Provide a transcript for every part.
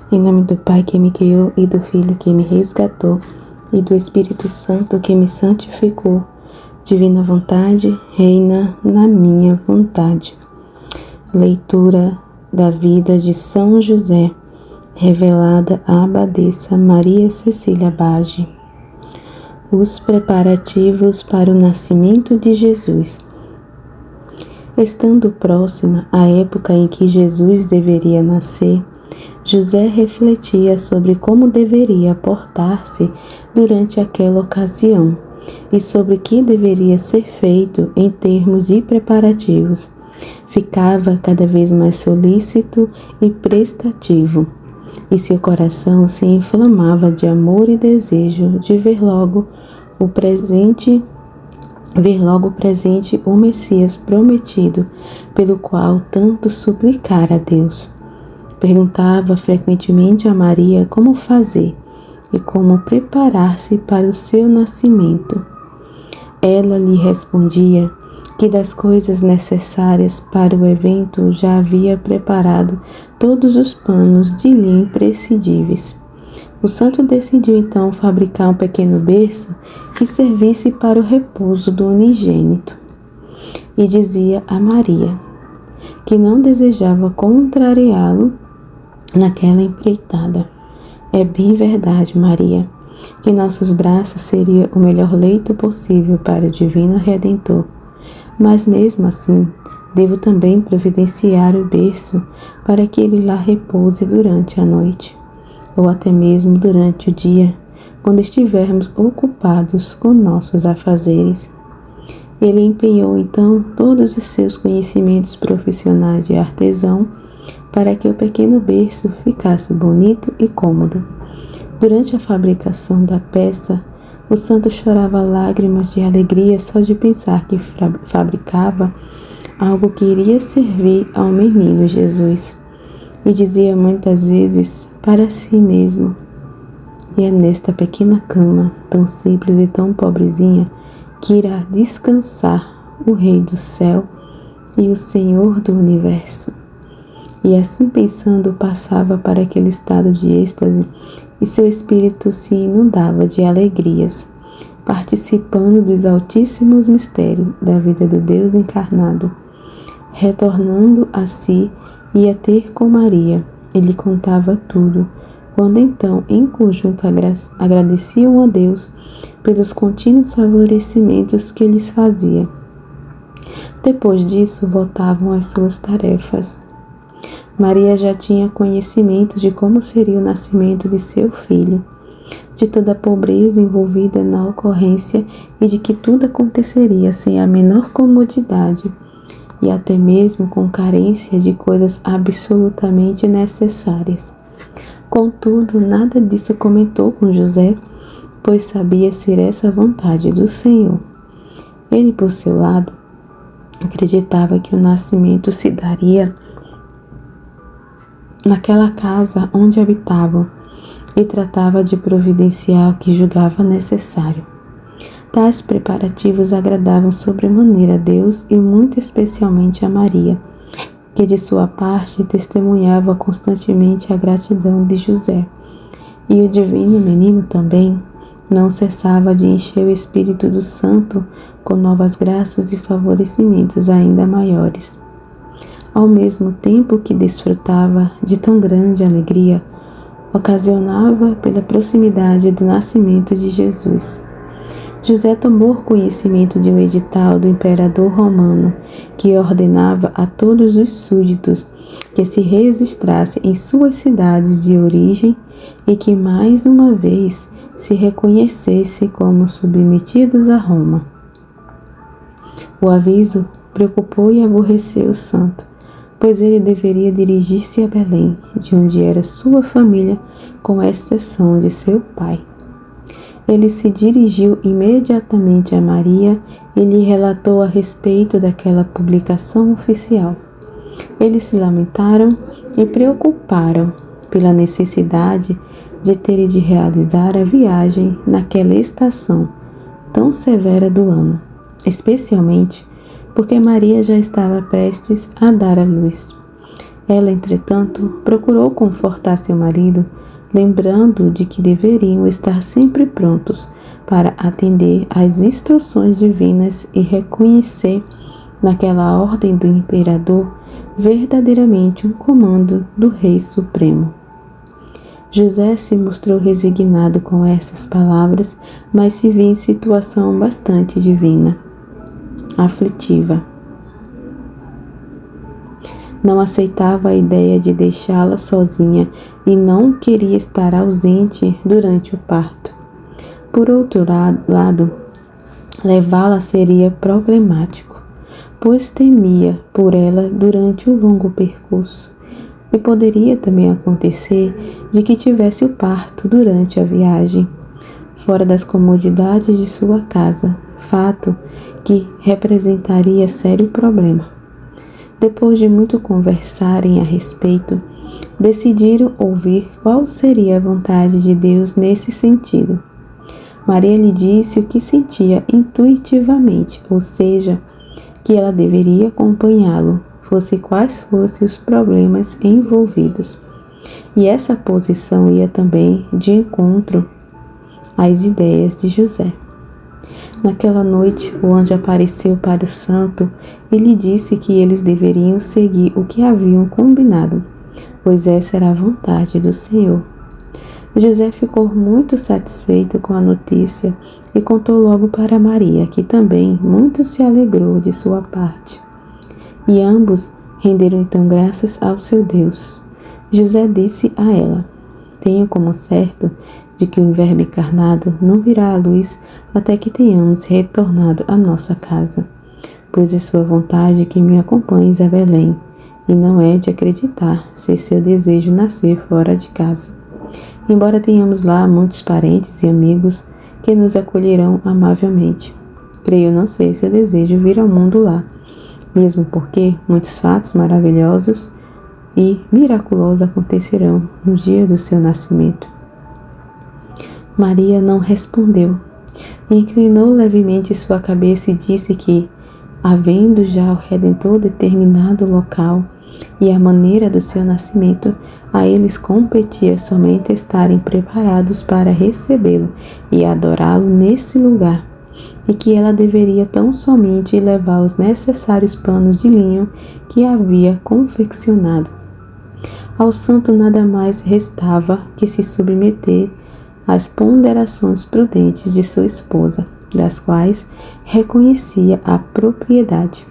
Em nome do Pai que me criou e do Filho que me resgatou e do Espírito Santo que me santificou, divina vontade, reina na minha vontade. Leitura da vida de São José, revelada à abadesa Maria Cecília Bage. Os preparativos para o nascimento de Jesus. Estando próxima a época em que Jesus deveria nascer, José refletia sobre como deveria portar-se durante aquela ocasião e sobre o que deveria ser feito em termos de preparativos. Ficava cada vez mais solícito e prestativo, e seu coração se inflamava de amor e desejo de ver logo presente o Messias prometido, pelo qual tanto suplicara a Deus. Perguntava frequentemente a Maria como fazer e como preparar-se para o seu nascimento. Ela lhe respondia que das coisas necessárias para o evento já havia preparado todos os panos de linho imprescindíveis. O santo decidiu então fabricar um pequeno berço que servisse para o repouso do unigênito. E dizia a Maria que não desejava contrariá-lo naquela empreitada. É bem verdade, Maria, que nossos braços seria o melhor leito possível para o Divino Redentor. Mas mesmo assim, devo também providenciar o berço para que ele lá repouse durante a noite, ou até mesmo durante o dia, quando estivermos ocupados com nossos afazeres. Ele empenhou então todos os seus conhecimentos profissionais de artesão para que o pequeno berço ficasse bonito e cômodo. Durante a fabricação da peça, o santo chorava lágrimas de alegria só de pensar que fabricava algo que iria servir ao menino Jesus. E dizia muitas vezes para si mesmo: e é nesta pequena cama, tão simples e tão pobrezinha, que irá descansar o Rei do céu e o Senhor do universo. E assim pensando, passava para aquele estado de êxtase e seu espírito se inundava de alegrias, participando dos altíssimos mistérios da vida do Deus encarnado. Retornando a si, ia ter com Maria e lhe contava tudo, quando então, em conjunto, agradeciam a Deus pelos contínuos favorecimentos que lhes fazia. Depois disso, voltavam às suas tarefas. Maria já tinha conhecimento de como seria o nascimento de seu filho, de toda a pobreza envolvida na ocorrência e de que tudo aconteceria sem a menor comodidade e até mesmo com carência de coisas absolutamente necessárias. Contudo, nada disso comentou com José, pois sabia ser essa a vontade do Senhor. Ele, por seu lado, acreditava que o nascimento se daria naquela casa onde habitavam e tratava de providenciar o que julgava necessário. Tais preparativos agradavam sobremaneira a Deus e muito especialmente a Maria, que de sua parte testemunhava constantemente a gratidão de José. E o divino menino também não cessava de encher o Espírito do Santo com novas graças e favorecimentos ainda maiores. Ao mesmo tempo que desfrutava de tão grande alegria, ocasionava pela proximidade do nascimento de Jesus. José tomou conhecimento de um edital do imperador romano que ordenava a todos os súditos que se registrassem em suas cidades de origem e que mais uma vez se reconhecessem como submetidos a Roma. O aviso preocupou e aborreceu o santo, pois ele deveria dirigir-se a Belém, de onde era sua família, com exceção de seu pai. Ele se dirigiu imediatamente a Maria e lhe relatou a respeito daquela publicação oficial. Eles se lamentaram e preocuparam pela necessidade de terem de realizar a viagem naquela estação tão severa do ano, especialmente porque Maria já estava prestes a dar à luz. Ela, entretanto, procurou confortar seu marido, lembrando de que deveriam estar sempre prontos para atender às instruções divinas e reconhecer naquela ordem do imperador verdadeiramente um comando do Rei Supremo. José se mostrou resignado com essas palavras, mas se viu em situação bastante divina, aflitiva. Não aceitava a ideia de deixá-la sozinha e não queria estar ausente durante o parto. Por outro lado, levá-la seria problemático, pois temia por ela durante o longo percurso. E poderia também acontecer de que tivesse o parto durante a viagem, fora das comodidades de sua casa, fato que representaria sério problema. Depois de muito conversarem a respeito, decidiram ouvir qual seria a vontade de Deus nesse sentido. Maria lhe disse o que sentia intuitivamente, ou seja, que ela deveria acompanhá-lo, fosse quais fossem os problemas envolvidos. E essa posição ia também de encontro às ideias de José. Naquela noite, o anjo apareceu para o santo e lhe disse que eles deveriam seguir o que haviam combinado, pois essa era a vontade do Senhor. José ficou muito satisfeito com a notícia e contou logo para Maria, que também muito se alegrou de sua parte. E ambos renderam então graças ao seu Deus. José disse a ela: tenho como certo de que o Verbo encarnado não virá à luz até que tenhamos retornado à nossa casa, pois é sua vontade que me acompanhes a Belém, e não é de acreditar ser seu desejo nascer fora de casa. Embora tenhamos lá muitos parentes e amigos que nos acolherão amavelmente, creio não ser seu desejo vir ao mundo lá, mesmo porque muitos fatos maravilhosos e miraculosos acontecerão no dia do seu nascimento. Maria não respondeu. Inclinou levemente sua cabeça e disse que, havendo já o Redentor determinado o local e a maneira do seu nascimento, a eles competia somente estarem preparados para recebê-lo e adorá-lo nesse lugar, e que ela deveria tão somente levar os necessários panos de linho que havia confeccionado. Ao santo nada mais restava que se submeter às ponderações prudentes de sua esposa, das quais reconhecia a propriedade,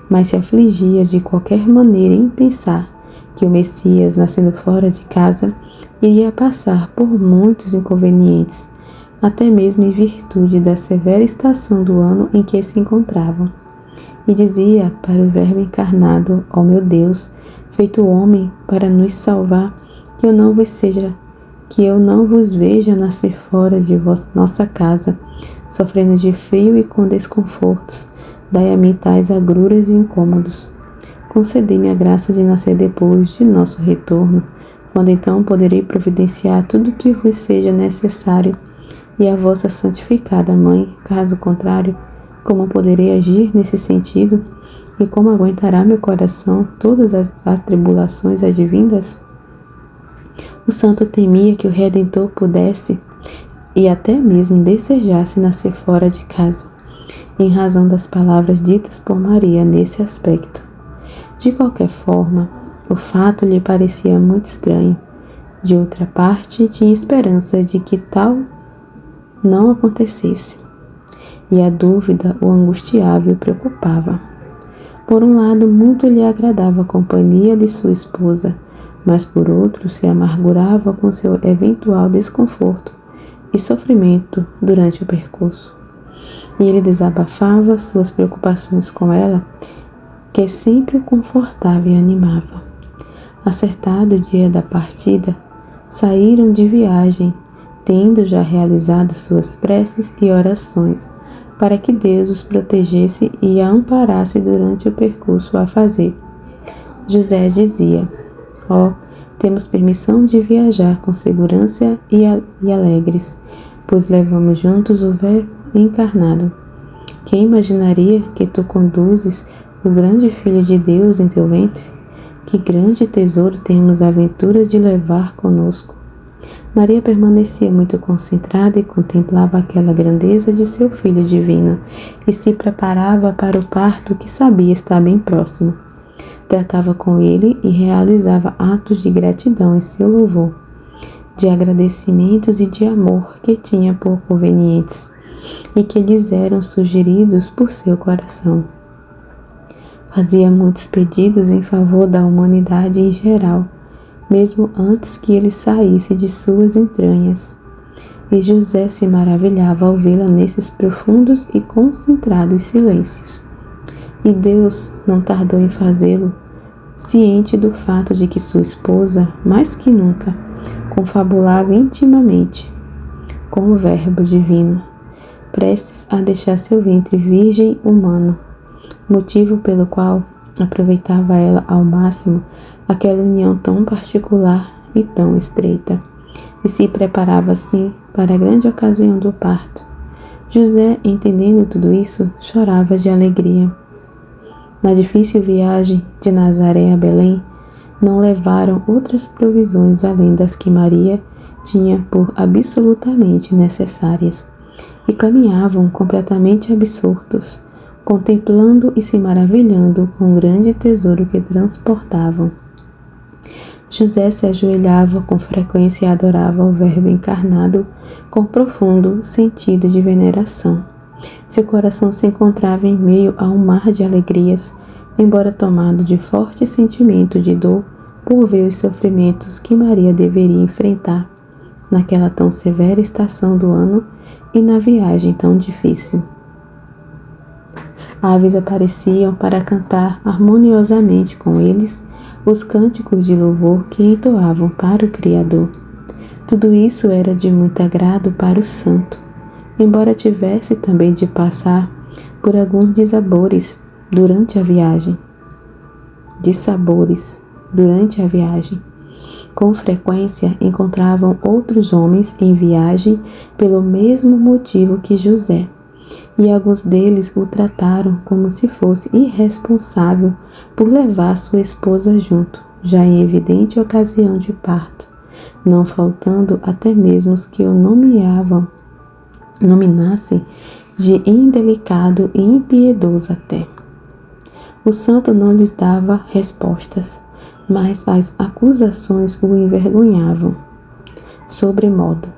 mas se afligia de qualquer maneira em pensar que o Messias, nascendo fora de casa, iria passar por muitos inconvenientes, até mesmo em virtude da severa estação do ano em que se encontravam. E dizia para o Verbo encarnado: ó meu Deus, feito homem para nos salvar, que eu não vos veja nascer fora de nossa casa, sofrendo de frio e com desconfortos. Dai a mim tais agruras e incômodos. Concedei-me a graça de nascer depois de nosso retorno, quando então poderei providenciar tudo o que vos seja necessário, e a vossa santificada Mãe, caso contrário, como poderei agir nesse sentido, e como aguentará meu coração todas as atribulações advindas? O santo temia que o Redentor pudesse e até mesmo desejasse nascer fora de casa, em razão das palavras ditas por Maria nesse aspecto. De qualquer forma, o fato lhe parecia muito estranho. De outra parte, tinha esperança de que tal não acontecesse, e a dúvida o angustiava e o preocupava. Por um lado, muito lhe agradava a companhia de sua esposa, mas por outro se amargurava com seu eventual desconforto e sofrimento durante o percurso. E ele desabafava suas preocupações com ela, que sempre o confortava e animava. Acertado o dia da partida, saíram de viagem, tendo já realizado suas preces e orações, para que Deus os protegesse e a amparasse durante o percurso a fazer. José dizia: ó, temos permissão de viajar com segurança e alegres, pois levamos juntos o Verbo encarnado. Quem imaginaria que tu conduzes o grande Filho de Deus em teu ventre? que grande tesouro temos a aventura de levar conosco. Maria permanecia muito concentrada e contemplava aquela grandeza de seu Filho divino e se preparava para o parto que sabia estar bem próximo. Tratava com ele e realizava atos de gratidão em seu louvor, de agradecimentos e de amor que tinha por convenientes e que lhes eram sugeridos por seu coração. Fazia muitos pedidos em favor da humanidade em geral, mesmo antes que ele saísse de suas entranhas. E José se maravilhava ao vê-la nesses profundos e concentrados silêncios. E Deus não tardou em fazê-lo, ciente do fato de que sua esposa, mais que nunca, confabulava intimamente com o Verbo divino, prestes a deixar seu ventre virgem humano, motivo pelo qual aproveitava ela ao máximo aquela união tão particular e tão estreita, e se preparava assim para a grande ocasião do parto. José, entendendo tudo isso, chorava de alegria. Na difícil viagem de Nazaré a Belém, não levaram outras provisões além das que Maria tinha por absolutamente necessárias, e caminhavam completamente absortos, contemplando e se maravilhando com o grande tesouro que transportavam. José se ajoelhava com frequência e adorava o Verbo encarnado com profundo sentido de veneração. Seu coração se encontrava em meio a um mar de alegrias, embora tomado de forte sentimento de dor por ver os sofrimentos que Maria deveria enfrentar naquela tão severa estação do ano e na viagem tão difícil. Aves apareciam para cantar harmoniosamente com eles os cânticos de louvor que entoavam para o Criador. Tudo isso era de muito agrado para o santo, embora tivesse também de passar por alguns dissabores durante a viagem. Com frequência encontravam outros homens em viagem pelo mesmo motivo que José, e alguns deles o trataram como se fosse irresponsável por levar sua esposa junto, já em evidente ocasião de parto, não faltando até mesmo os que o nominassem de indelicado e impiedoso até. O santo não lhes dava respostas, mas as acusações o envergonhavam. Sobremodo,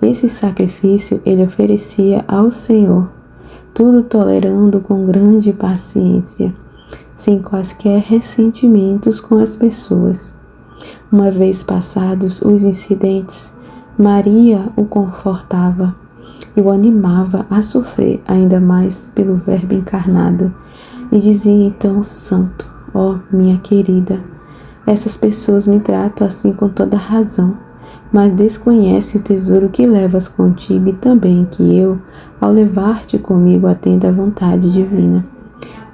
esse sacrifício ele oferecia ao Senhor, tudo tolerando com grande paciência, sem quaisquer ressentimentos com as pessoas. Uma vez passados os incidentes, Maria o confortava e o animava a sofrer ainda mais pelo Verbo encarnado, e dizia então: Santo, ó minha querida, essas pessoas me tratam assim com toda razão, mas desconhece o tesouro que levas contigo e também que eu, ao levar-te comigo, atendo à vontade divina.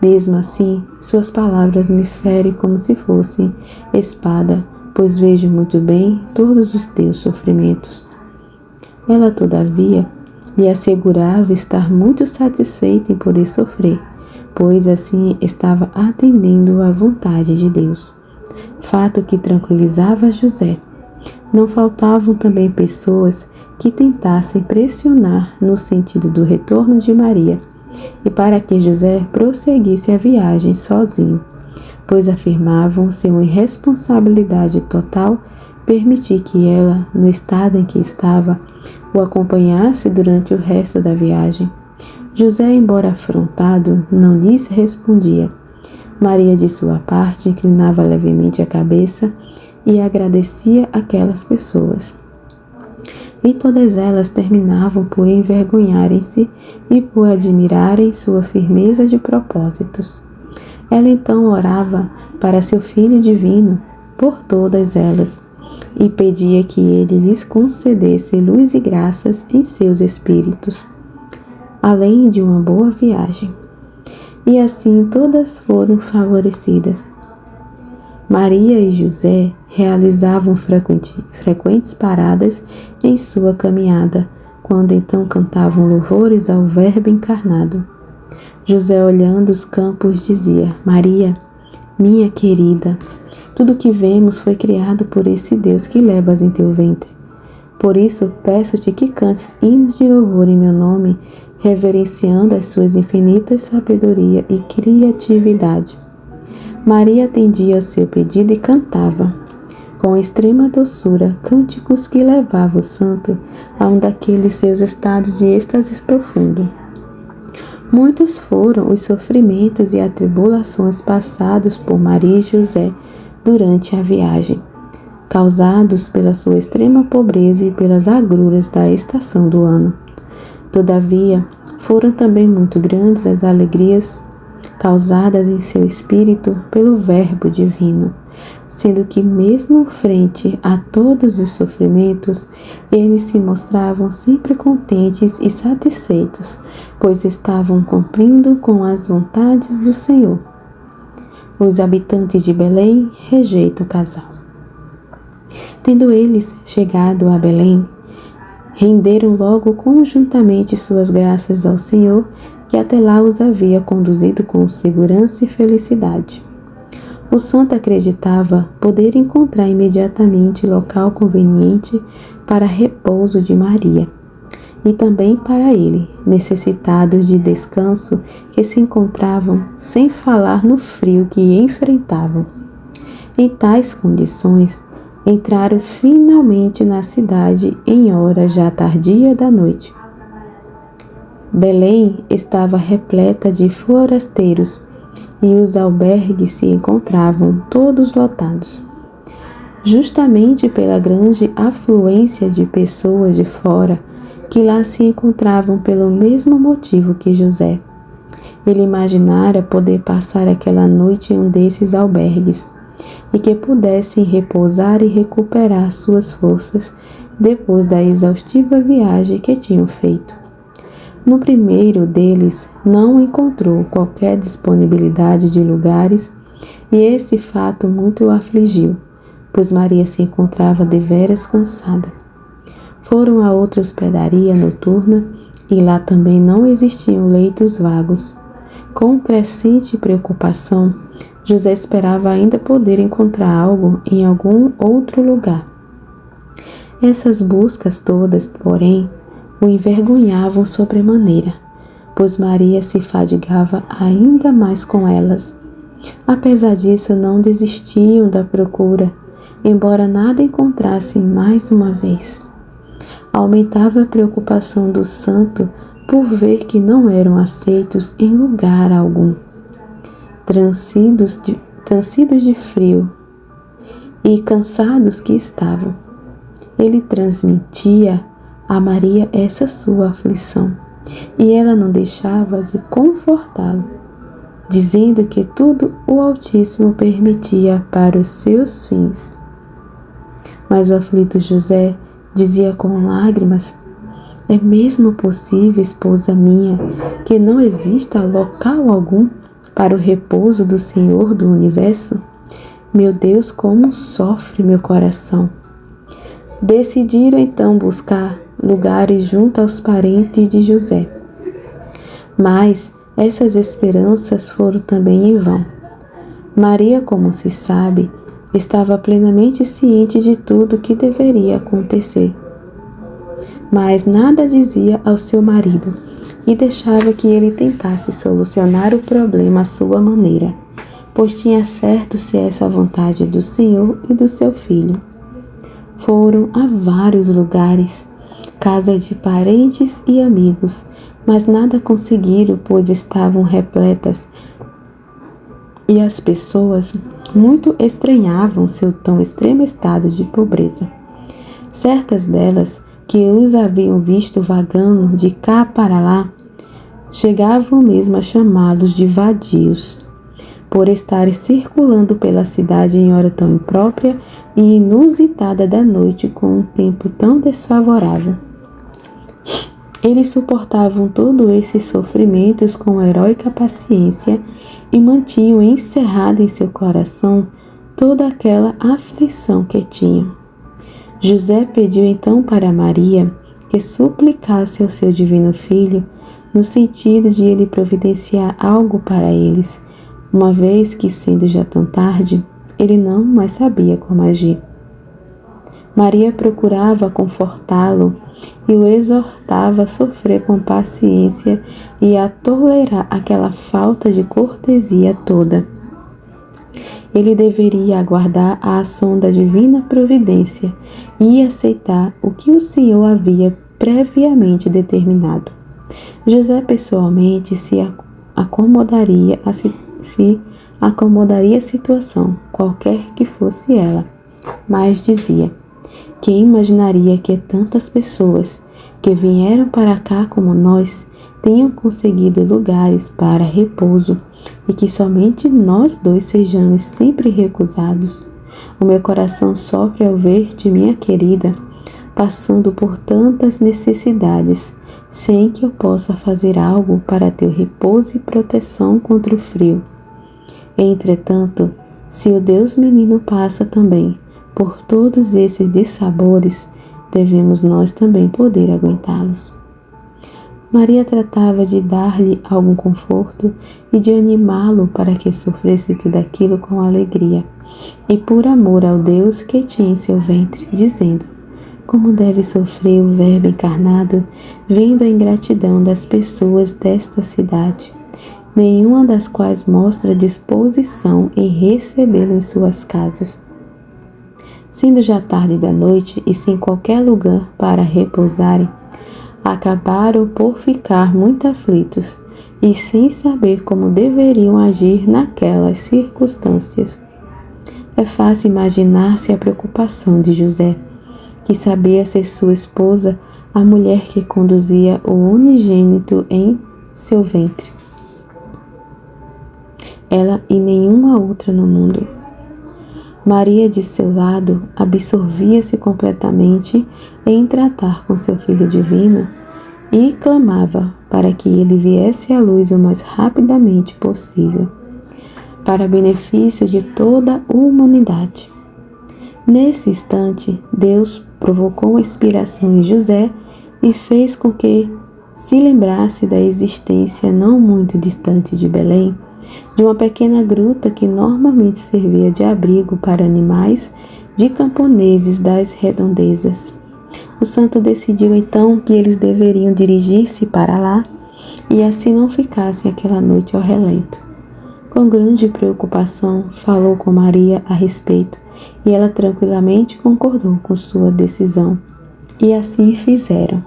Mesmo assim, suas palavras me ferem como se fossem espada, pois vejo muito bem todos os teus sofrimentos. Ela, todavia, lhe assegurava estar muito satisfeita em poder sofrer, pois assim estava atendendo à vontade de Deus. Fato que tranquilizava José. Não faltavam também pessoas que tentassem pressionar no sentido do retorno de Maria e para que José prosseguisse a viagem sozinho, pois afirmavam ser uma irresponsabilidade total permitir que ela, no estado em que estava, o acompanhasse durante o resto da viagem. José, embora afrontado, não lhes respondia. Maria, de sua parte, inclinava levemente a cabeça e agradecia aquelas pessoas. E todas elas terminavam por envergonharem-se e por admirarem sua firmeza de propósitos. Ela então orava para seu Filho divino por todas elas e pedia que ele lhes concedesse luz e graças em seus espíritos, além de uma boa viagem. E assim todas foram favorecidas. Maria e José realizavam frequentes paradas em sua caminhada, quando então cantavam louvores ao Verbo encarnado. José, olhando os campos, dizia: Maria, minha querida, Tudo que vemos foi criado por esse Deus que levas em teu ventre. Por isso, peço-te que cantes hinos de louvor em meu nome, reverenciando as suas infinitas sabedoria e criatividade. Maria atendia ao seu pedido e cantava, com extrema doçura, cânticos que levavam o santo a um daqueles seus estados de êxtase profundo. Muitos foram os sofrimentos e atribulações passados por Maria e José durante a viagem, causados pela sua extrema pobreza e pelas agruras da estação do ano. Todavia, foram também muito grandes as alegrias causadas em seu espírito pelo Verbo divino, sendo que mesmo frente a todos os sofrimentos, eles se mostravam sempre contentes e satisfeitos, pois estavam cumprindo com as vontades do Senhor. Os habitantes de Belém rejeitam o casal. Tendo eles chegado a Belém, renderam logo conjuntamente suas graças ao Senhor, que até lá os havia conduzido com segurança e felicidade. O santo acreditava poder encontrar imediatamente local conveniente para repouso de Maria, e também para ele, necessitados de descanso, que se encontravam sem falar no frio que enfrentavam. Em tais condições, entraram finalmente na cidade em hora já tardia da noite. Belém estava repleta de forasteiros e os albergues se encontravam todos lotados. Justamente pela grande afluência de pessoas de fora, que lá se encontravam pelo mesmo motivo que José. Ele imaginara poder passar aquela noite em um desses albergues e que pudessem repousar e recuperar suas forças depois da exaustiva viagem que tinham feito. No primeiro deles, não encontrou qualquer disponibilidade de lugares e esse fato muito o afligiu, pois Maria se encontrava deveras cansada. Foram a outra hospedaria noturna e lá também não existiam leitos vagos. Com crescente preocupação, José esperava ainda poder encontrar algo em algum outro lugar. Essas buscas todas, porém, o envergonhavam sobremaneira, pois Maria se fadigava ainda mais com elas. Apesar disso, não desistiam da procura, embora nada encontrassem mais uma vez. Aumentava a preocupação do santo por ver que não eram aceitos em lugar algum. Transidos de frio e cansados que estavam, ele transmitia a Maria essa sua aflição, e ela não deixava de confortá-lo, dizendo que tudo o Altíssimo permitia para os seus fins. Mas o aflito José dizia com lágrimas: é mesmo possível, esposa minha, que não exista local algum para o repouso do Senhor do Universo? Meu Deus, como sofre meu coração! Decidiram então buscar lugares junto aos parentes de José. Mas essas esperanças foram também em vão. Maria, como se sabe, estava plenamente ciente de tudo o que deveria acontecer. Mas nada dizia ao seu marido e deixava que ele tentasse solucionar o problema à sua maneira, pois tinha certo ser essa a vontade do Senhor e do seu filho. Foram a vários lugares, casas de parentes e amigos, mas nada conseguiram, pois estavam repletas e as pessoas muito estranhavam seu tão extremo estado de pobreza. Certas delas, que os haviam visto vagando de cá para lá, chegavam mesmo a chamá-los de vadios, por estarem circulando pela cidade em hora tão imprópria e inusitada da noite com um tempo tão desfavorável. Eles suportavam todos esses sofrimentos com heróica paciência e mantinham encerrada em seu coração toda aquela aflição que tinham. José pediu então para Maria que suplicasse ao seu divino filho no sentido de ele providenciar algo para eles, uma vez que, sendo já tão tarde, ele não mais sabia como agir. Maria procurava confortá-lo e o exortava a sofrer com paciência e a tolerar aquela falta de cortesia toda. Ele deveria aguardar a ação da divina providência e aceitar o que o Senhor havia previamente determinado. José pessoalmente se acomodaria à situação, qualquer que fosse ela, mas dizia: quem imaginaria que tantas pessoas que vieram para cá como nós tenham conseguido lugares para repouso e que somente nós dois sejamos sempre recusados? O meu coração sofre ao ver-te, minha querida, passando por tantas necessidades, sem que eu possa fazer algo para teu repouso e proteção contra o frio. Entretanto, se o Deus menino passa também por todos esses dissabores, devemos nós também poder aguentá-los. Maria tratava de dar-lhe algum conforto e de animá-lo para que sofresse tudo aquilo com alegria, e por amor ao Deus que tinha em seu ventre, dizendo: como deve sofrer o Verbo encarnado, vendo a ingratidão das pessoas desta cidade, nenhuma das quais mostra disposição em recebê-lo em suas casas. Sendo já tarde da noite e sem qualquer lugar para repousarem, acabaram por ficar muito aflitos e sem saber como deveriam agir naquelas circunstâncias. É fácil imaginar-se a preocupação de José, que sabia ser sua esposa a mulher que conduzia o unigênito em seu ventre. Ela e nenhuma outra no mundo. Maria, de seu lado, absorvia-se completamente em tratar com seu Filho Divino e clamava para que ele viesse à luz o mais rapidamente possível, para benefício de toda a humanidade. Nesse instante, Deus provocou uma inspiração em José e fez com que se lembrasse da existência não muito distante de Belém, de uma pequena gruta que normalmente servia de abrigo para animais de camponeses das redondezas. O santo decidiu então que eles deveriam dirigir-se para lá e assim não ficassem aquela noite ao relento. Com grande preocupação, falou com Maria a respeito e ela tranquilamente concordou com sua decisão. E assim fizeram.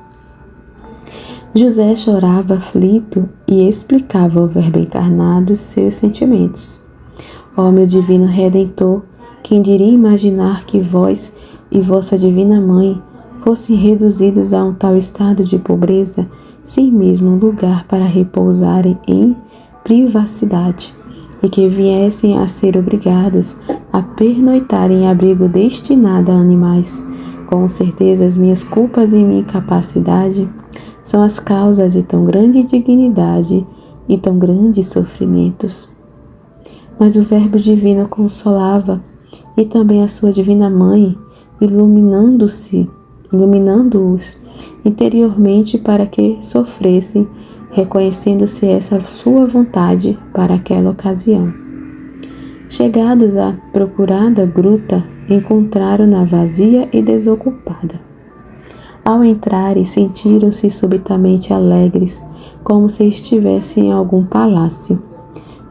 José chorava aflito e explicava ao Verbo encarnado seus sentimentos. Ó meu divino Redentor, quem diria imaginar que vós e vossa divina Mãe fossem reduzidos a um tal estado de pobreza, sem mesmo lugar para repousarem em privacidade, e que viessem a ser obrigados a pernoitar em abrigo destinado a animais. Com certeza as minhas culpas e minha incapacidade são as causas de tão grande dignidade e tão grandes sofrimentos. Mas o Verbo Divino consolava, e também a sua Divina Mãe, iluminando-os interiormente para que sofressem, reconhecendo-se essa sua vontade para aquela ocasião. Chegados à procurada gruta, encontraram-na vazia e desocupada. Ao entrarem, sentiram-se subitamente alegres, como se estivessem em algum palácio.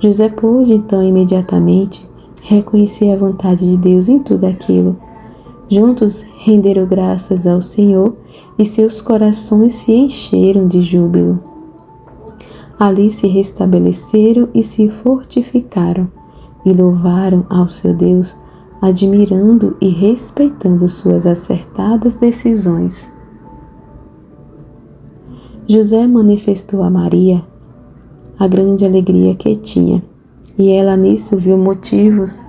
José pôde, então, imediatamente reconhecer a vontade de Deus em tudo aquilo. Juntos renderam graças ao Senhor e seus corações se encheram de júbilo. Ali se restabeleceram e se fortificaram e louvaram ao seu Deus, admirando e respeitando suas acertadas decisões. José manifestou a Maria a grande alegria que tinha, e ela nisso viu motivos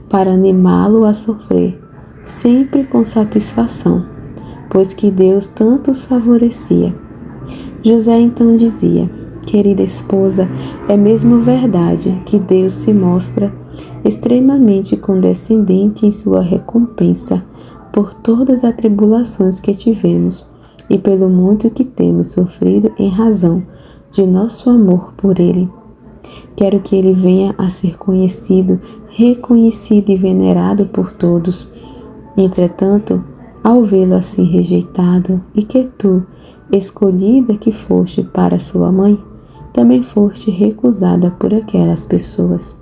para animá-lo a sofrer, sempre com satisfação, pois que Deus tanto os favorecia. José então dizia: querida esposa, é mesmo verdade que Deus se mostra extremamente condescendente em sua recompensa por todas as tribulações que tivemos e pelo muito que temos sofrido em razão de nosso amor por Ele. Quero que ele venha a ser conhecido, reconhecido e venerado por todos. Entretanto, ao vê-lo assim rejeitado, e que tu, escolhida que foste para sua mãe, também foste recusada por aquelas pessoas,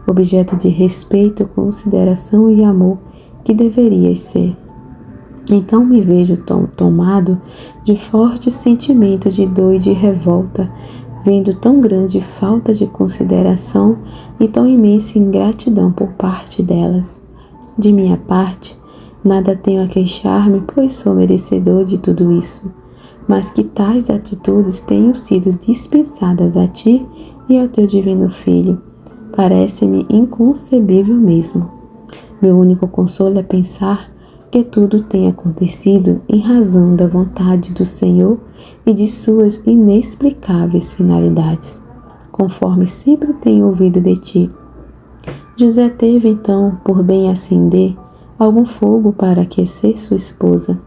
objeto de respeito, consideração e amor que deverias ser. Então me vejo tomado de forte sentimento de dor e de revolta, vendo tão grande falta de consideração e tão imensa ingratidão por parte delas. De minha parte, nada tenho a queixar-me, pois sou merecedor de tudo isso, mas que tais atitudes tenham sido dispensadas a ti e ao teu divino Filho, parece-me inconcebível mesmo. Meu único consolo é pensar que tudo tem acontecido em razão da vontade do Senhor e de suas inexplicáveis finalidades, conforme sempre tenho ouvido de ti. José teve então por bem acender algum fogo para aquecer sua esposa,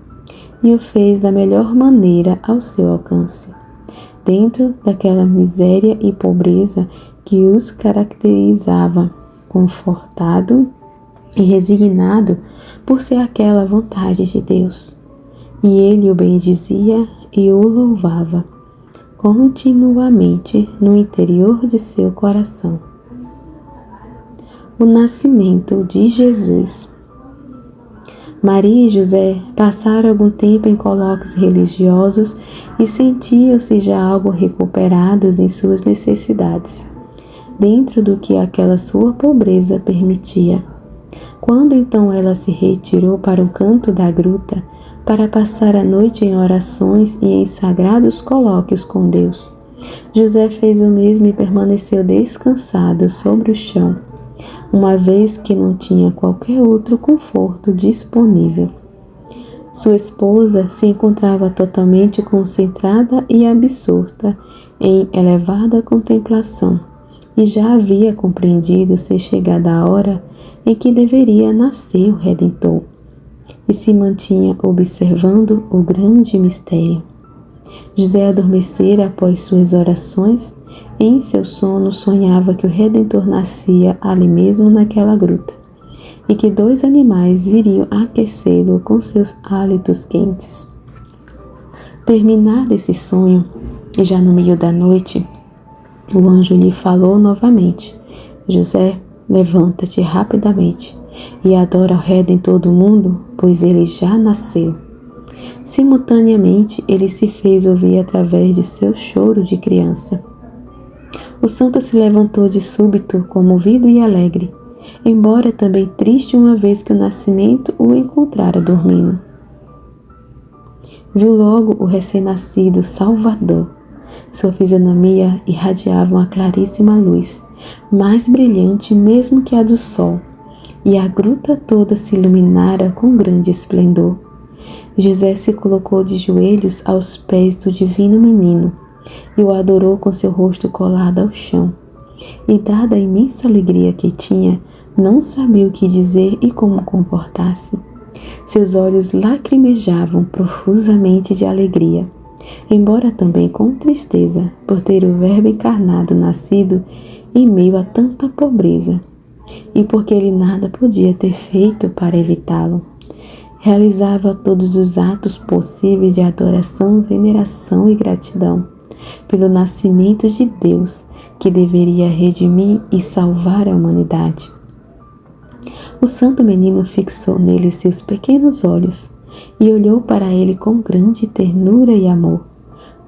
e o fez da melhor maneira ao seu alcance, dentro daquela miséria e pobreza que os caracterizava, confortado e resignado por ser aquela vontade de Deus. E ele o bendizia e o louvava continuamente no interior de seu coração. O nascimento de Jesus. Maria e José passaram algum tempo em colóquios religiosos e sentiam-se já algo recuperados em suas necessidades, dentro do que aquela sua pobreza permitia. Quando então ela se retirou para o canto da gruta para passar a noite em orações e em sagrados colóquios com Deus, José fez o mesmo e permaneceu descansado sobre o chão, uma vez que não tinha qualquer outro conforto disponível. Sua esposa se encontrava totalmente concentrada e absorta em elevada contemplação, e já havia compreendido ser chegada a hora em que deveria nascer o Redentor, e se mantinha observando o grande mistério. José adormecera após suas orações, e em seu sono sonhava que o Redentor nascia ali mesmo naquela gruta, e que 2 animais viriam aquecê-lo com seus hálitos quentes. Terminado esse sonho, e já no meio da noite, o anjo lhe falou novamente: José, levanta-te rapidamente e adora o Redentor do mundo, pois ele já nasceu. Simultaneamente, ele se fez ouvir através de seu choro de criança. O santo se levantou de súbito, comovido e alegre, embora também triste, uma vez que o nascimento o encontrara dormindo. Viu logo o recém-nascido Salvador. Sua fisionomia irradiava uma claríssima luz, mais brilhante mesmo que a do sol, e a gruta toda se iluminara com grande esplendor. José se colocou de joelhos aos pés do divino menino e o adorou com seu rosto colado ao chão. E, dada a imensa alegria que tinha, não sabia o que dizer e como comportar-se. Seus olhos lacrimejavam profusamente de alegria, embora também com tristeza, por ter o Verbo encarnado nascido em meio a tanta pobreza, e porque ele nada podia ter feito para evitá-lo. Realizava todos os atos possíveis de adoração, veneração e gratidão pelo nascimento de Deus, que deveria redimir e salvar a humanidade. O santo menino fixou nele seus pequenos olhos e olhou para ele com grande ternura e amor,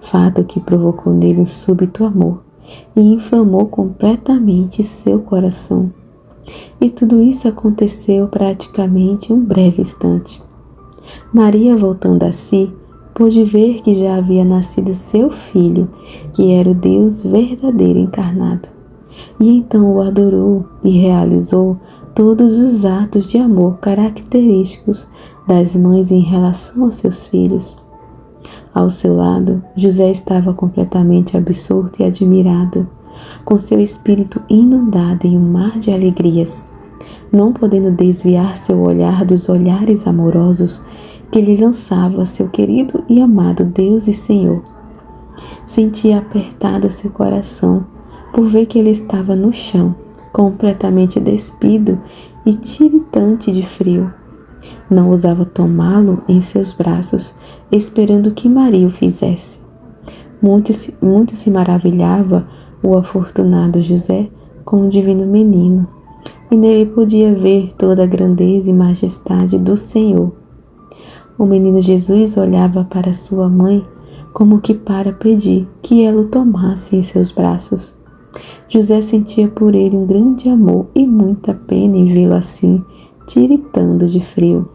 fato que provocou nele um súbito amor e inflamou completamente seu coração. E tudo isso aconteceu praticamente em um breve instante. Maria, voltando a si, pôde ver que já havia nascido seu filho, que era o Deus verdadeiro encarnado. E então o adorou e realizou todos os atos de amor característicos das mães em relação aos seus filhos. Ao seu lado, José estava completamente absorto e admirado, com seu espírito inundado em um mar de alegrias, não podendo desviar seu olhar dos olhares amorosos que lhe lançava seu querido e amado Deus e Senhor. Sentia apertado seu coração, por ver que ele estava no chão, completamente despido e tiritante de frio. Não ousava tomá-lo em seus braços, esperando que Maria o fizesse. Muito se maravilhava o afortunado José com o divino menino, e nele podia ver toda a grandeza e majestade do Senhor. O menino Jesus olhava para sua mãe como que para pedir que ela o tomasse em seus braços. José sentia por ele um grande amor e muita pena em vê-lo assim, tiritando de frio.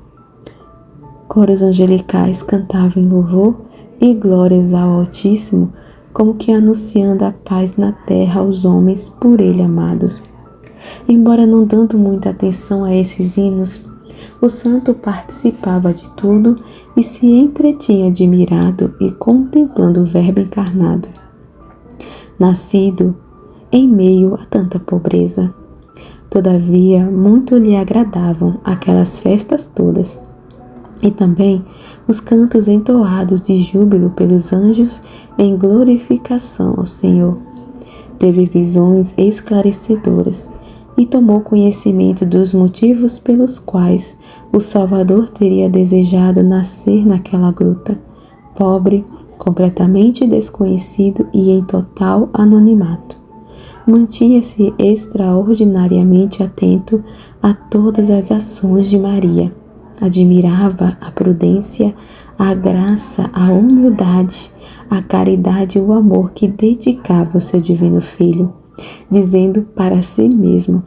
Coros angelicais cantavam em louvor e glórias ao Altíssimo, como que anunciando a paz na terra aos homens por ele amados. Embora não dando muita atenção a esses hinos, o santo participava de tudo e se entretinha admirado e contemplando o Verbo encarnado, nascido em meio a tanta pobreza. Todavia, muito lhe agradavam aquelas festas todas, e também os cantos entoados de júbilo pelos anjos em glorificação ao Senhor. Teve visões esclarecedoras e tomou conhecimento dos motivos pelos quais o Salvador teria desejado nascer naquela gruta, pobre, completamente desconhecido e em total anonimato. Mantinha-se extraordinariamente atento a todas as ações de Maria. Admirava a prudência, a graça, a humildade, a caridade e o amor que dedicava ao seu divino Filho, dizendo para si mesmo: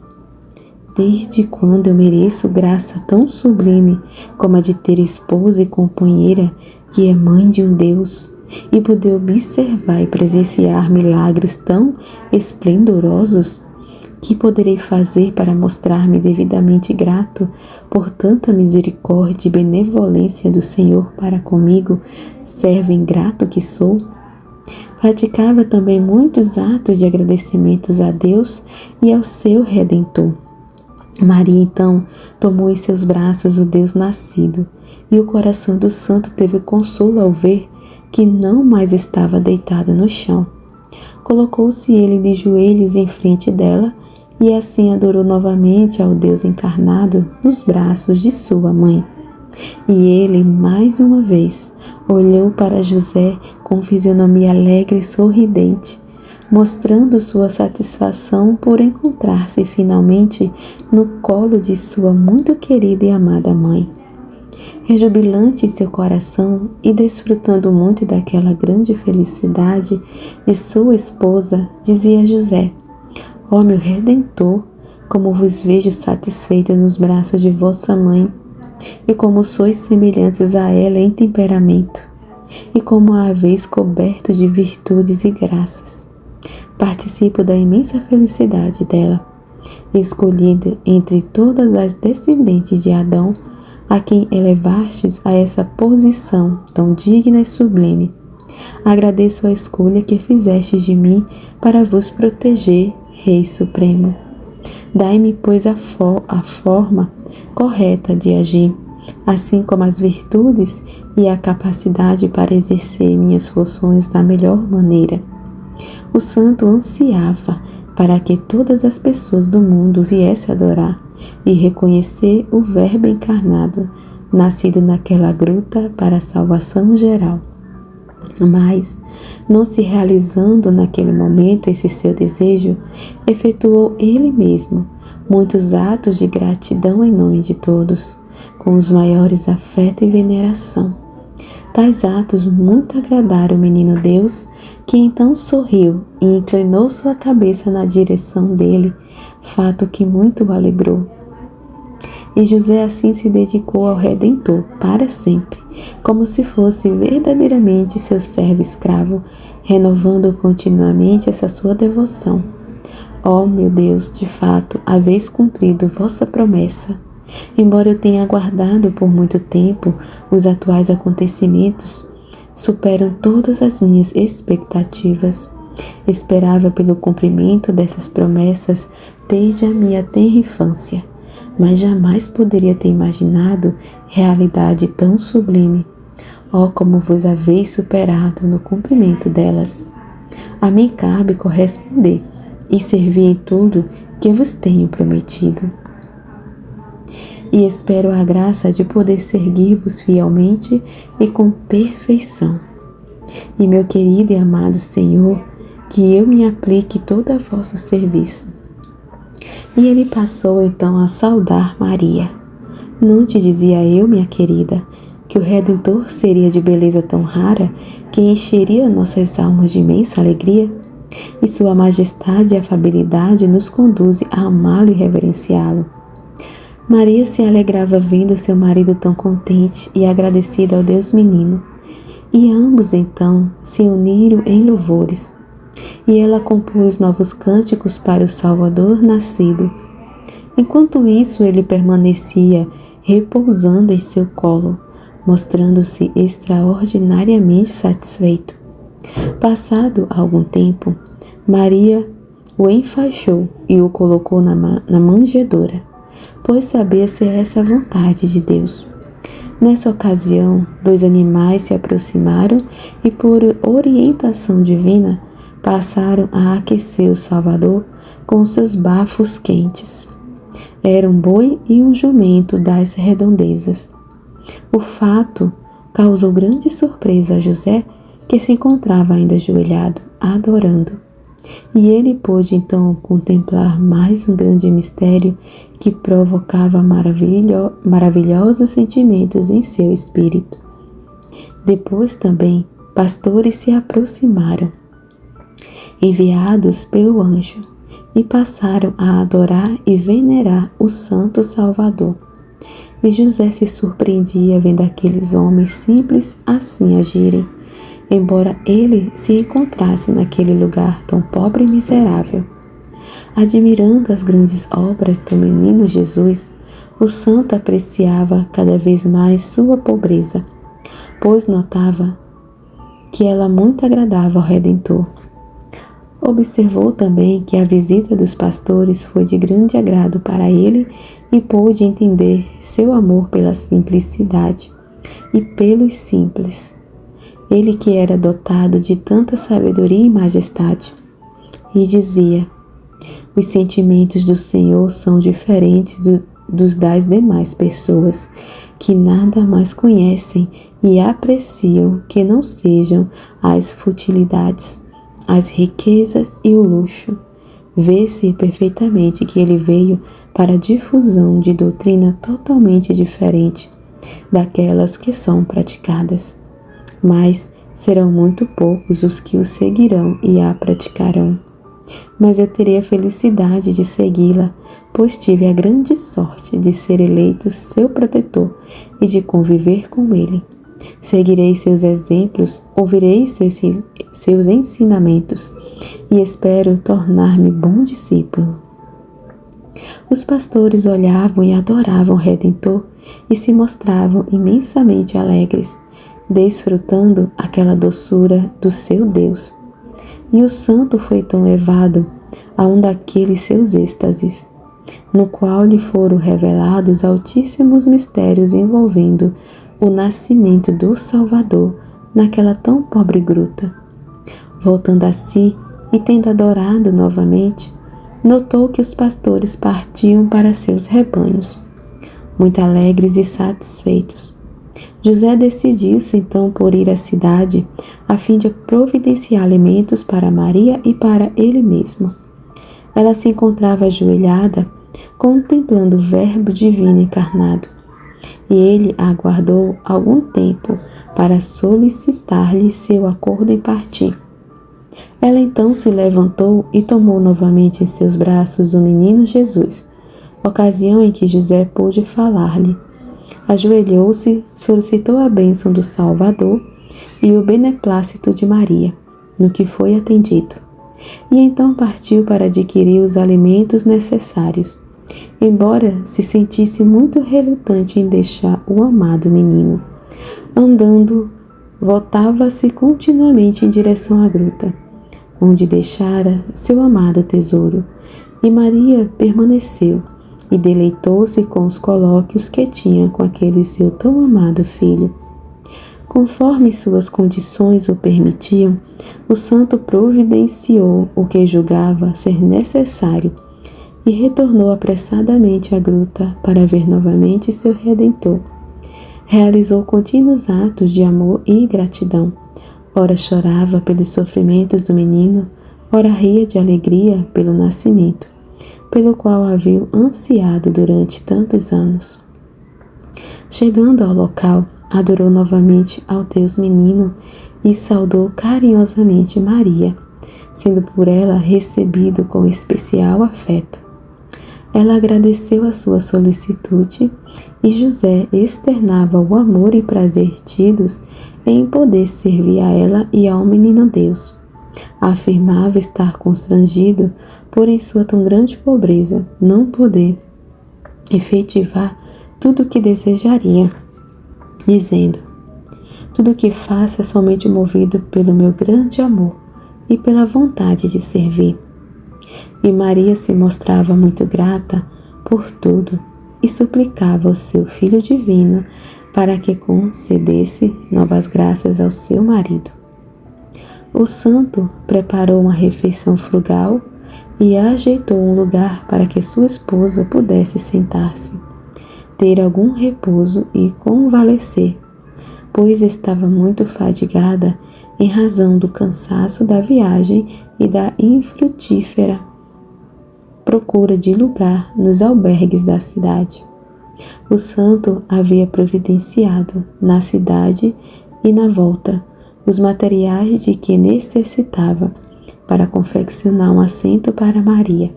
desde quando eu mereço graça tão sublime como a de ter esposa e companheira que é mãe de um Deus, e poder observar e presenciar milagres tão esplendorosos? Que poderei fazer para mostrar-me devidamente grato por tanta misericórdia e benevolência do Senhor para comigo, servo ingrato que sou? Praticava também muitos atos de agradecimentos a Deus e ao seu Redentor. Maria, então, tomou em seus braços o Deus nascido, e o coração do santo teve consolo ao ver que não mais estava deitado no chão. Colocou-se ele de joelhos em frente dela, e assim adorou novamente ao Deus encarnado nos braços de sua mãe. E ele, mais uma vez, olhou para José com fisionomia alegre e sorridente, mostrando sua satisfação por encontrar-se finalmente no colo de sua muito querida e amada mãe. Rejubilante em seu coração e desfrutando muito daquela grande felicidade de sua esposa, dizia José: ó meu Redentor, como vos vejo satisfeito nos braços de vossa mãe, e como sois semelhantes a ela em temperamento, e como a haveis coberto de virtudes e graças. Participo da imensa felicidade dela, escolhida entre todas as descendentes de Adão, a quem elevastes a essa posição tão digna e sublime. Agradeço a escolha que fizestes de mim para vos proteger, Rei Supremo. Dai-me, pois, a forma correta de agir, assim como as virtudes e a capacidade para exercer minhas funções da melhor maneira. O santo ansiava para que todas as pessoas do mundo viessem adorar e reconhecer o Verbo encarnado, nascido naquela gruta para a salvação geral. Mas, não se realizando naquele momento esse seu desejo, efetuou ele mesmo muitos atos de gratidão em nome de todos, com os maiores afeto e veneração. Tais atos muito agradaram o menino Deus, que então sorriu e inclinou sua cabeça na direção dele, fato que muito o alegrou. E José assim se dedicou ao Redentor para sempre, como se fosse verdadeiramente seu servo escravo, renovando continuamente essa sua devoção. Ó meu Deus, de fato, haveis cumprido vossa promessa. Embora eu tenha aguardado por muito tempo, os atuais acontecimentos superam todas as minhas expectativas. Esperava pelo cumprimento dessas promessas desde a minha tenra infância, mas jamais poderia ter imaginado realidade tão sublime. Ó, como vos haveis superado no cumprimento delas! A mim cabe corresponder e servi em tudo que vos tenho prometido. E espero a graça de poder servir-vos fielmente e com perfeição. E meu querido e amado Senhor, que eu me aplique todo a vosso serviço. E ele passou então a saudar Maria. Não te dizia eu, minha querida, que o Redentor seria de beleza tão rara que encheria nossas almas de imensa alegria? E sua majestade e afabilidade nos conduzem a amá-lo e reverenciá-lo. Maria se alegrava vendo seu marido tão contente e agradecido ao Deus menino. E ambos então se uniram em louvores. E ela compôs novos cânticos para o Salvador nascido. Enquanto isso, ele permanecia repousando em seu colo, mostrando-se extraordinariamente satisfeito. Passado algum tempo, Maria o enfaixou e o colocou na manjedoura, pois sabia ser essa a vontade de Deus. Nessa ocasião, 2 animais se aproximaram e, por orientação divina, passaram a aquecer o Salvador com seus bafos quentes. Era um boi e um jumento das redondezas. O fato causou grande surpresa a José, que se encontrava ainda ajoelhado, adorando. E ele pôde então contemplar mais um grande mistério que provocava maravilhosos sentimentos em seu espírito. Depois também, pastores se aproximaram, enviados pelo anjo, e passaram a adorar e venerar o Santo Salvador. E José se surpreendia vendo aqueles homens simples assim agirem, embora ele se encontrasse naquele lugar tão pobre e miserável. Admirando as grandes obras do menino Jesus, o santo apreciava cada vez mais sua pobreza, pois notava que ela muito agradava ao Redentor. Observou também que a visita dos pastores foi de grande agrado para ele e pôde entender seu amor pela simplicidade e pelos simples. Ele que era dotado de tanta sabedoria e majestade. E dizia: os sentimentos do Senhor são diferentes dos das demais pessoas, que nada mais conhecem e apreciam que não sejam as futilidades, as riquezas e o luxo. Vê-se perfeitamente que ele veio para a difusão de doutrina totalmente diferente daquelas que são praticadas. Mas serão muito poucos os que o seguirão e a praticarão. Mas eu terei a felicidade de segui-la, pois tive a grande sorte de ser eleito seu protetor e de conviver com ele. Seguirei seus exemplos, ouvirei seus ensinamentos e espero tornar-me bom discípulo. Os pastores olhavam e adoravam o Redentor e se mostravam imensamente alegres, desfrutando aquela doçura do seu Deus. E o santo foi então levado a um daqueles seus êxtases, no qual lhe foram revelados altíssimos mistérios envolvendo o nascimento do Salvador naquela tão pobre gruta. Voltando a si e tendo adorado novamente, notou que os pastores partiam para seus rebanhos, muito alegres e satisfeitos. José decidiu-se então por ir à cidade, a fim de providenciar alimentos para Maria e para ele mesmo. Ela se encontrava ajoelhada, contemplando o Verbo divino encarnado, e ele a aguardou algum tempo para solicitar-lhe seu acordo em partir. Ela então se levantou e tomou novamente em seus braços o menino Jesus, ocasião em que José pôde falar-lhe. Ajoelhou-se, solicitou a bênção do Salvador e o beneplácito de Maria, no que foi atendido. E então partiu para adquirir os alimentos necessários, embora se sentisse muito relutante em deixar o amado menino. Andando, voltava-se continuamente em direção à gruta, onde deixara seu amado tesouro, e Maria permaneceu e deleitou-se com os colóquios que tinha com aquele seu tão amado filho. Conforme suas condições o permitiam, o santo providenciou o que julgava ser necessário e retornou apressadamente à gruta para ver novamente seu Redentor. Realizou contínuos atos de amor e gratidão. Ora chorava pelos sofrimentos do menino, ora ria de alegria pelo nascimento, pelo qual havia ansiado durante tantos anos. Chegando ao local, adorou novamente ao Deus menino e saudou carinhosamente Maria, sendo por ela recebido com especial afeto. Ela agradeceu a sua solicitude e José externava o amor e prazer tidos em poder servir a ela e ao menino Deus. Afirmava estar constrangido por em sua tão grande pobreza não poder efetivar tudo o que desejaria, dizendo: tudo o que faço é somente movido pelo meu grande amor e pela vontade de servir. E Maria se mostrava muito grata por tudo e suplicava ao seu Filho Divino para que concedesse novas graças ao seu marido. O santo preparou uma refeição frugal e ajeitou um lugar para que sua esposa pudesse sentar-se, ter algum repouso e convalescer, pois estava muito fadigada em razão do cansaço da viagem e da infrutífera procura de lugar nos albergues da cidade. O santo havia providenciado na cidade e na volta os materiais de que necessitava para confeccionar um assento para Maria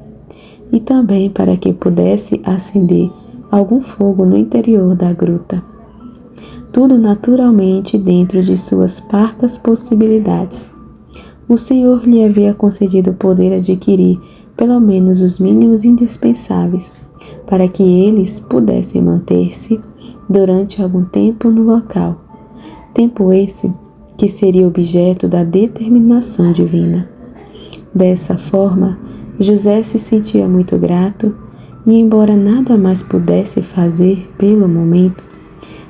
e também para que pudesse acender algum fogo no interior da gruta. Tudo naturalmente dentro de suas parcas possibilidades. O Senhor lhe havia concedido o poder adquirir pelo menos os mínimos indispensáveis para que eles pudessem manter-se durante algum tempo no local. Tempo esse que seria objeto da determinação divina. Dessa forma, José se sentia muito grato e, embora nada mais pudesse fazer pelo momento,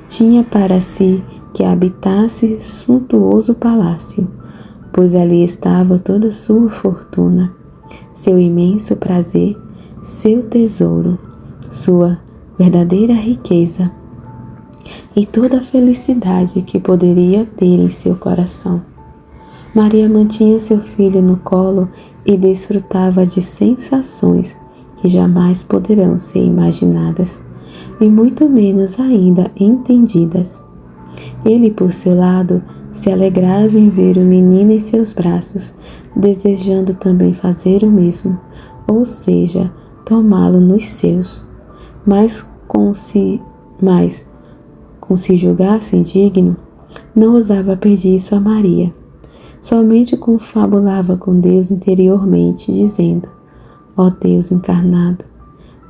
tinha para si que habitasse suntuoso palácio, pois ali estava toda sua fortuna, seu imenso prazer, seu tesouro, sua verdadeira riqueza e toda a felicidade que poderia ter em seu coração. Maria mantinha seu filho no colo e desfrutava de sensações que jamais poderão ser imaginadas, e muito menos ainda entendidas. Ele, por seu lado, se alegrava em ver o menino em seus braços, desejando também fazer o mesmo, ou seja, tomá-lo nos seus. Mas com se julgasse indigno, não ousava pedir isso a Maria. Somente confabulava com Deus interiormente, dizendo: ó Deus encarnado,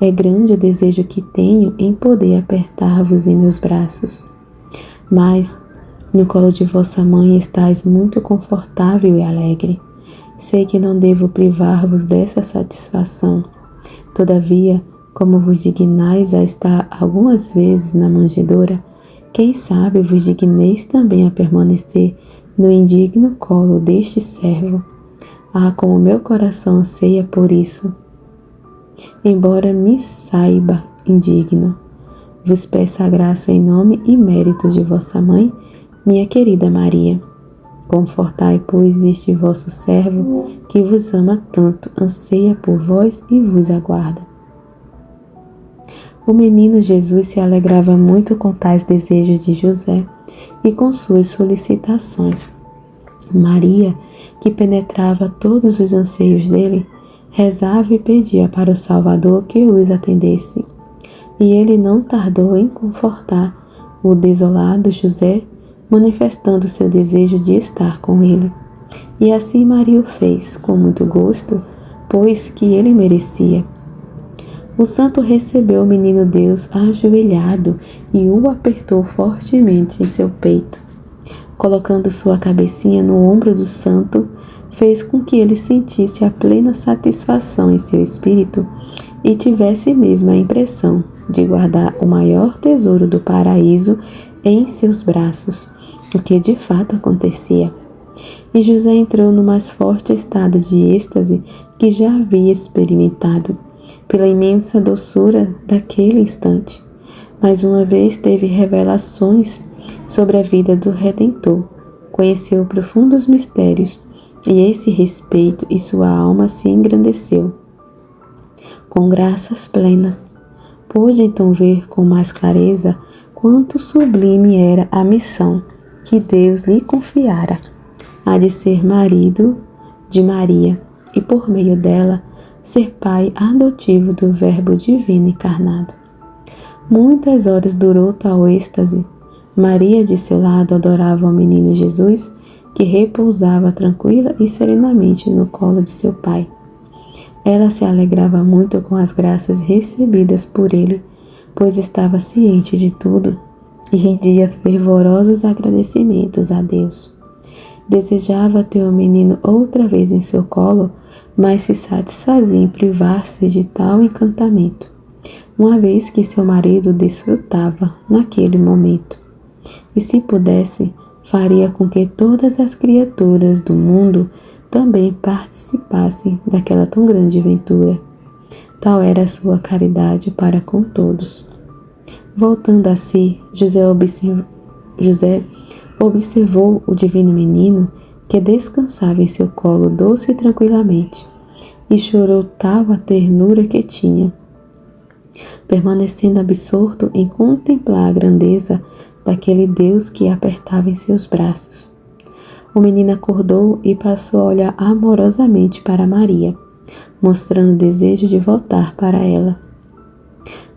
é grande o desejo que tenho em poder apertar-vos em meus braços. Mas no colo de vossa mãe estáis muito confortável e alegre. Sei que não devo privar-vos dessa satisfação. Todavia, como vos dignais a estar algumas vezes na manjedoura, quem sabe vos digneis também a permanecer no indigno colo deste servo. Ah, como meu coração anseia por isso! Embora me saiba indigno, vos peço a graça em nome e mérito de vossa mãe, minha querida Maria. Confortai, pois, este vosso servo, que vos ama tanto, anseia por vós e vos aguarda. O menino Jesus se alegrava muito com tais desejos de José e com suas solicitações. Maria, que penetrava todos os anseios dele, rezava e pedia para o Salvador que os atendesse. E ele não tardou em confortar o desolado José, manifestando seu desejo de estar com ele. E assim Maria o fez, com muito gosto, pois que ele merecia. O santo recebeu o menino Deus ajoelhado e o apertou fortemente em seu peito. Colocando sua cabecinha no ombro do santo, fez com que ele sentisse a plena satisfação em seu espírito e tivesse mesmo a impressão de guardar o maior tesouro do paraíso em seus braços, o que de fato acontecia. E José entrou no mais forte estado de êxtase que já havia experimentado, pela imensa doçura daquele instante. Mais uma vez teve revelações sobre a vida do Redentor, conheceu profundos mistérios, e esse respeito e sua alma se engrandeceu. Com graças plenas, pôde então ver com mais clareza quanto sublime era a missão que Deus lhe confiara, a de ser marido de Maria e, por meio dela, ser pai adotivo do Verbo divino encarnado. Muitas horas durou tal êxtase. Maria, de seu lado, adorava o menino Jesus, que repousava tranquila e serenamente no colo de seu pai. Ela se alegrava muito com as graças recebidas por ele, pois estava ciente de tudo e rendia fervorosos agradecimentos a Deus. Desejava ter o menino outra vez em seu colo, mas se satisfazia em privar-se de tal encantamento, uma vez que seu marido desfrutava naquele momento. E se pudesse, faria com que todas as criaturas do mundo também participassem daquela tão grande ventura. Tal era a sua caridade para com todos. Voltando a si, José observou o divino menino que descansava em seu colo doce e tranquilamente, e chorou tal a ternura que tinha, permanecendo absorto em contemplar a grandeza daquele Deus que apertava em seus braços. O menino acordou e passou a olhar amorosamente para Maria, mostrando desejo de voltar para ela.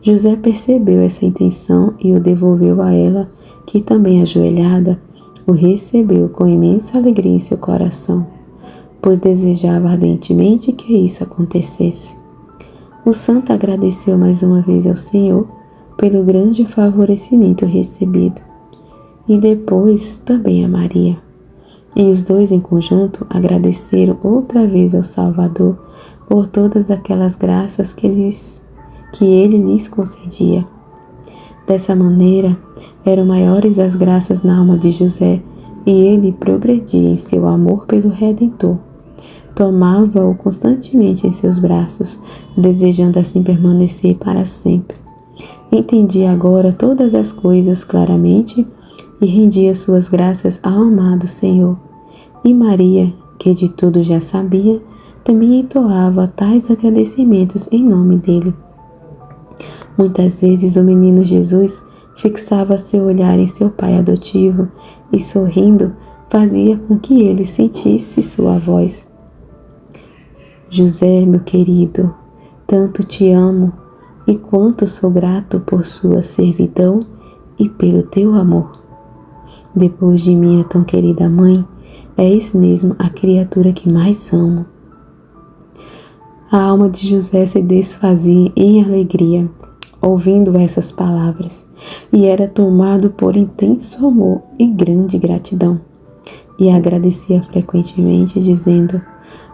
José percebeu essa intenção e o devolveu a ela, que também ajoelhada, o recebeu com imensa alegria em seu coração, pois desejava ardentemente que isso acontecesse. O santo agradeceu mais uma vez ao Senhor pelo grande favorecimento recebido, e depois também a Maria. E os dois em conjunto agradeceram outra vez ao Salvador por todas aquelas graças que ele lhes concedia. Dessa maneira, eram maiores as graças na alma de José, e ele progredia em seu amor pelo Redentor. Tomava-o constantemente em seus braços, desejando assim permanecer para sempre. Entendia agora todas as coisas claramente e rendia suas graças ao amado Senhor. E Maria, que de tudo já sabia, também entoava tais agradecimentos em nome dele. Muitas vezes o menino Jesus fixava seu olhar em seu pai adotivo e, sorrindo, fazia com que ele sentisse sua voz. José, meu querido, tanto te amo e quanto sou grato por sua servidão e pelo teu amor. Depois de minha tão querida mãe, és mesmo a criatura que mais amo. A alma de José se desfazia em alegria, ouvindo essas palavras, e era tomado por intenso amor e grande gratidão. E agradecia frequentemente, dizendo: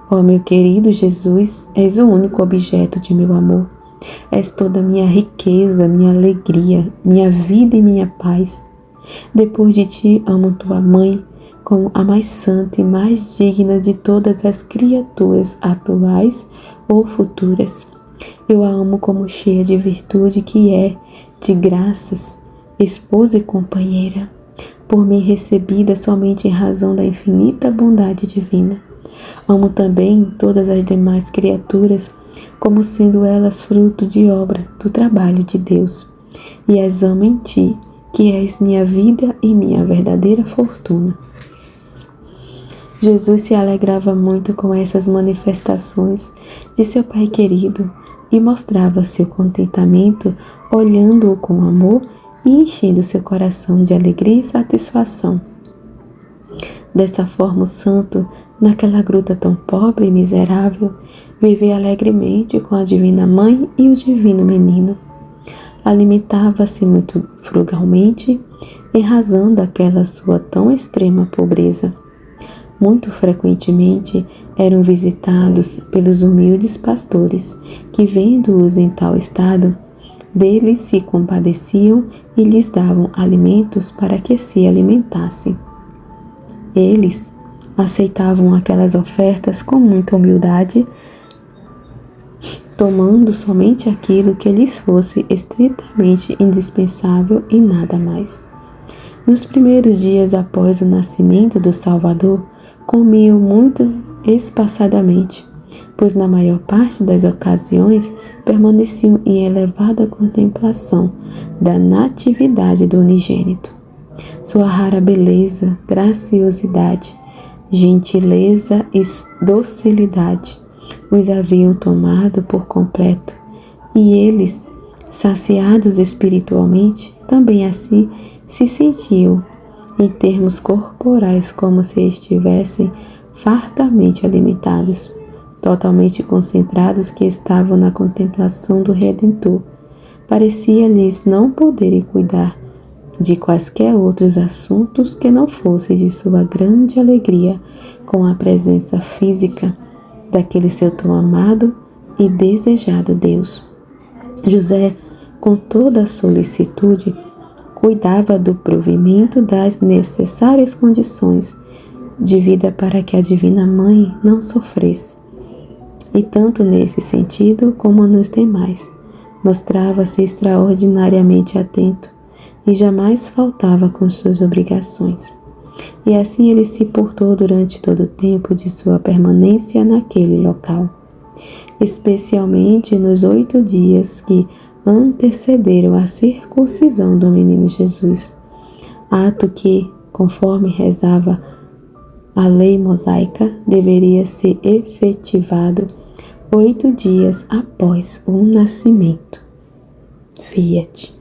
ó meu querido Jesus, és o único objeto de meu amor. És toda minha riqueza, minha alegria, minha vida e minha paz. Depois de ti, amo tua mãe como a mais santa e mais digna de todas as criaturas atuais ou futuras. Eu a amo como cheia de virtude que é, de graças, esposa e companheira, por mim recebida somente em razão da infinita bondade divina. Amo também todas as demais criaturas, como sendo elas fruto de obra do trabalho de Deus, e as amo em ti, que és minha vida e minha verdadeira fortuna. Jesus se alegrava muito com essas manifestações de seu Pai querido e mostrava seu contentamento olhando-o com amor e enchendo seu coração de alegria e satisfação. Dessa forma, o santo, naquela gruta tão pobre e miserável, vivia alegremente com a divina mãe e o divino menino. Alimentava-se muito frugalmente em razão daquela sua tão extrema pobreza. Muito frequentemente eram visitados pelos humildes pastores que, vendo-os em tal estado, deles se compadeciam e lhes davam alimentos para que se alimentassem. Eles aceitavam aquelas ofertas com muita humildade, tomando somente aquilo que lhes fosse estritamente indispensável e nada mais. Nos primeiros dias após o nascimento do Salvador, comiam muito espaçadamente, pois na maior parte das ocasiões permaneciam em elevada contemplação da natividade do unigênito. Sua rara beleza, graciosidade, gentileza e docilidade os haviam tomado por completo, e eles, saciados espiritualmente, também assim se sentiam, em termos corporais, como se estivessem fartamente alimentados, totalmente concentrados que estavam na contemplação do Redentor. Parecia-lhes não poderem cuidar de quaisquer outros assuntos que não fossem de sua grande alegria com a presença física daquele seu tão amado e desejado Deus. José, com toda a solicitude, cuidava do provimento das necessárias condições de vida para que a Divina Mãe não sofresse. E tanto nesse sentido como nos demais, mostrava-se extraordinariamente atento e jamais faltava com suas obrigações. E assim ele se portou durante todo o tempo de sua permanência naquele local, especialmente nos 8 dias que antecederam a circuncisão do menino Jesus, ato que, conforme rezava a lei mosaica, deveria ser efetivado 8 dias após o nascimento. Fiat.